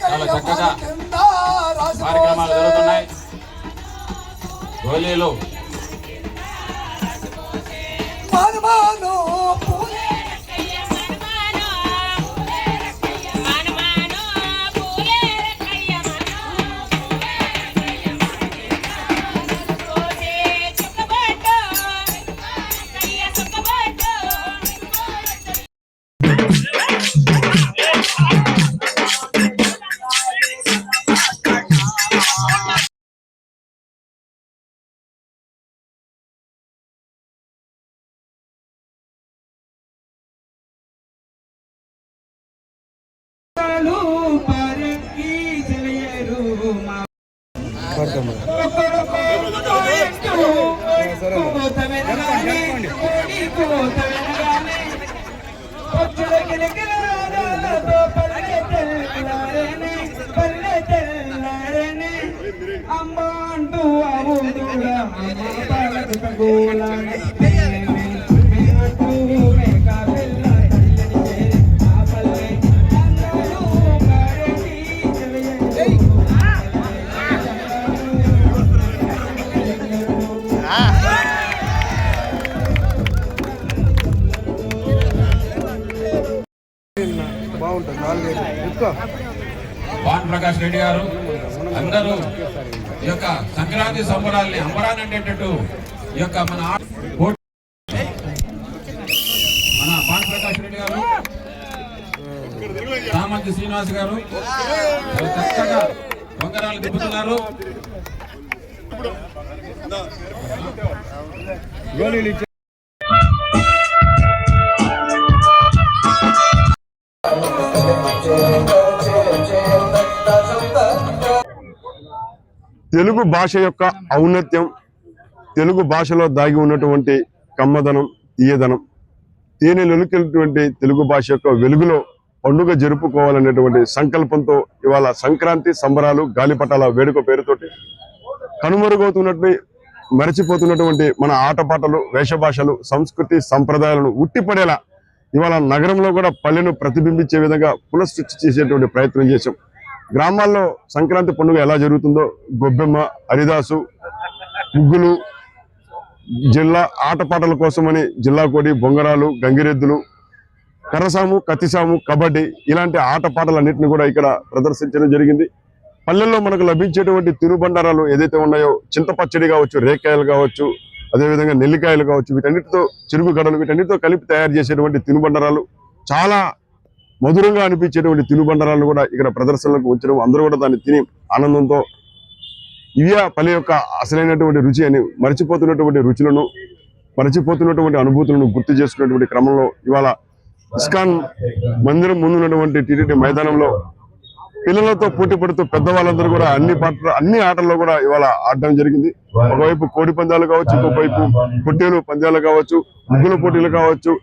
చాలా చక్కగా కార్యక్రమాలు జరుగుతున్నాయి. గోలీలు వాన్ ప్రకాష్ రెడ్డి గారు అందరూ ఈ యొక్క సంక్రాంతి సంబరాల్ని అంబరాన్ని అంటేటట్టు ఈ యొక్క మన వాన్ ప్రకాష్ రెడ్డి గారు, సామంతి శ్రీనివాస్ గారు చక్కగా బొంగరాలు తిప్పుతున్నారు. తెలుగు భాష యొక్క ఔన్నత్యం, తెలుగు భాషలో దాగి ఉన్నటువంటి కమ్మదనం, తీయదనం, తేనెలొలికినటువంటి తెలుగు భాష యొక్క వెలుగులో పండుగ జరుపుకోవాలనేటువంటి సంకల్పంతో ఇవాళ సంక్రాంతి సంబరాలు గాలిపటాల వేడుక పేరుతోటి కనుమరుగవుతున్నట్టు మరచిపోతున్నటువంటి మన ఆటపాటలు, వేషభాషలు, సంస్కృతి సంప్రదాయాలను ఉట్టిపడేలా ఇవాళ నగరంలో కూడా పల్లెను ప్రతిబింబించే విధంగా పునఃసృష్టి చేసేటువంటి ప్రయత్నం చేశాం. గ్రామాల్లో సంక్రాంతి పండుగ ఎలా జరుగుతుందో గొబ్బెమ్మ, హరిదాసు, ముగ్గులు, జిల్లా ఆటపాటల కోసమని జిల్లా కోడి, బొంగరాలు, గంగిరెద్దులు, కర్రసాము, కత్తిసాము, కబడ్డీ ఇలాంటి ఆటపాటలన్నింటినీ కూడా ఇక్కడ ప్రదర్శించడం జరిగింది. పల్లెల్లో మనకు లభించేటువంటి తినుబండారాలు ఏదైతే ఉన్నాయో, చింతపచ్చడి కావచ్చు, రేకాయలు కావచ్చు, అదేవిధంగా నెల్లికాయలు కావచ్చు, వీటన్నిటితో చెరుకు గడలు, వీటన్నిటితో కలిపి తయారు చేసేటువంటి తినుబండారాలు, చాలా మధురంగా అనిపించేటువంటి తినుబండారాలను కూడా ఇక్కడ ప్రదర్శనలకు ఉంచడం, అందరూ కూడా దాన్ని తిని ఆనందంతో ఇవే పల్లె యొక్క అసలైనటువంటి రుచి అని మర్చిపోతున్నటువంటి రుచులను, మర్చిపోతున్నటువంటి అనుభూతులను గుర్తు చేసుకున్నటువంటి క్రమంలో ఇవాళ ఇస్కాన్ మందిరం ముందున్నటువంటి టీటీడీ మైదానంలో పిల్లలతో పోటీ పడుతూ పెద్దవాళ్ళందరూ కూడా అన్ని ఆటల్లో కూడా ఇవాళ ఆడడం జరిగింది. ఒకవైపు కోడి పందాలు కావచ్చు, ఇంకోవైపు పొట్టేలు పందాలు కావచ్చు, ముగ్గుల పోటీలు కావచ్చు,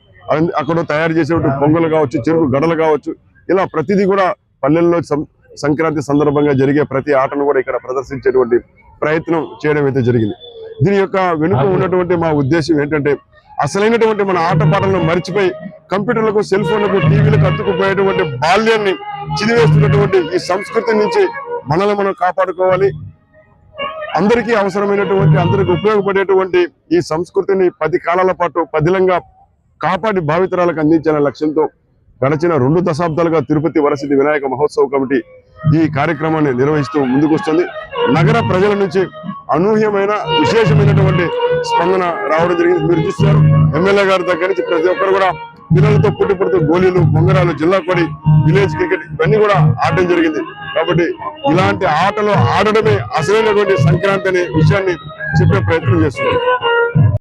అక్కడ తయారు చేసేటువంటి పొంగలు కావచ్చు, చెరుకు గడలు కావచ్చు, ఇలా ప్రతిదీ కూడా పల్లెల్లో సంక్రాంతి సందర్భంగా జరిగే ప్రతి ఆటను కూడా ఇక్కడ ప్రదర్శించేటువంటి ప్రయత్నం చేయడం అయితే జరిగింది. దీని యొక్క వెనుక ఉన్నటువంటి మా ఉద్దేశం ఏంటంటే, అసలైనటువంటి మన ఆటపాటలను మర్చిపోయి కంప్యూటర్లకు, సెల్ ఫోన్లకు, టీవీలకు అతుక్కుపోయేటువంటి బాల్యాన్ని చిదివేస్తున్నటువంటి ఈ సంస్కృతి నుంచి మనల్ని మనం కాపాడుకోవాలి. అందరికీ అవసరమైనటువంటి, అందరికి ఉపయోగపడేటువంటి ఈ సంస్కృతిని 10 కాలాల పాటు పదిలంగా కాపాడి భావితరాలకు అందించాలనే లక్ష్యంతో గడిచిన 2 దశాబ్దాలుగా తిరుపతి వరసిద్ధి వినాయక మహోత్సవ కమిటీ ఈ కార్యక్రమాన్ని నిర్వహిస్తూ ముందుకు వస్తుంది. నగర ప్రజల నుంచి అనూహ్యమైన, విశేషమైనటువంటి స్పందన రావడం జరిగింది. మీరు చూస్తున్నారు, ఎమ్మెల్యే గారి దగ్గర నుంచి ప్రతి ఒక్కరు కూడా పిల్లలతో పోటీ పడుతూ గోళీలు, బొంగరాలు, జిల్లా కోడి, విలేజ్ క్రికెట్ ఇవన్నీ కూడా ఆడడం జరిగింది. కాబట్టి ఇలాంటి ఆటలు ఆడడమే అసలైనటువంటి సంక్రాంతి అనే విషయాన్ని చెప్పే ప్రయత్నం చేస్తున్నారు.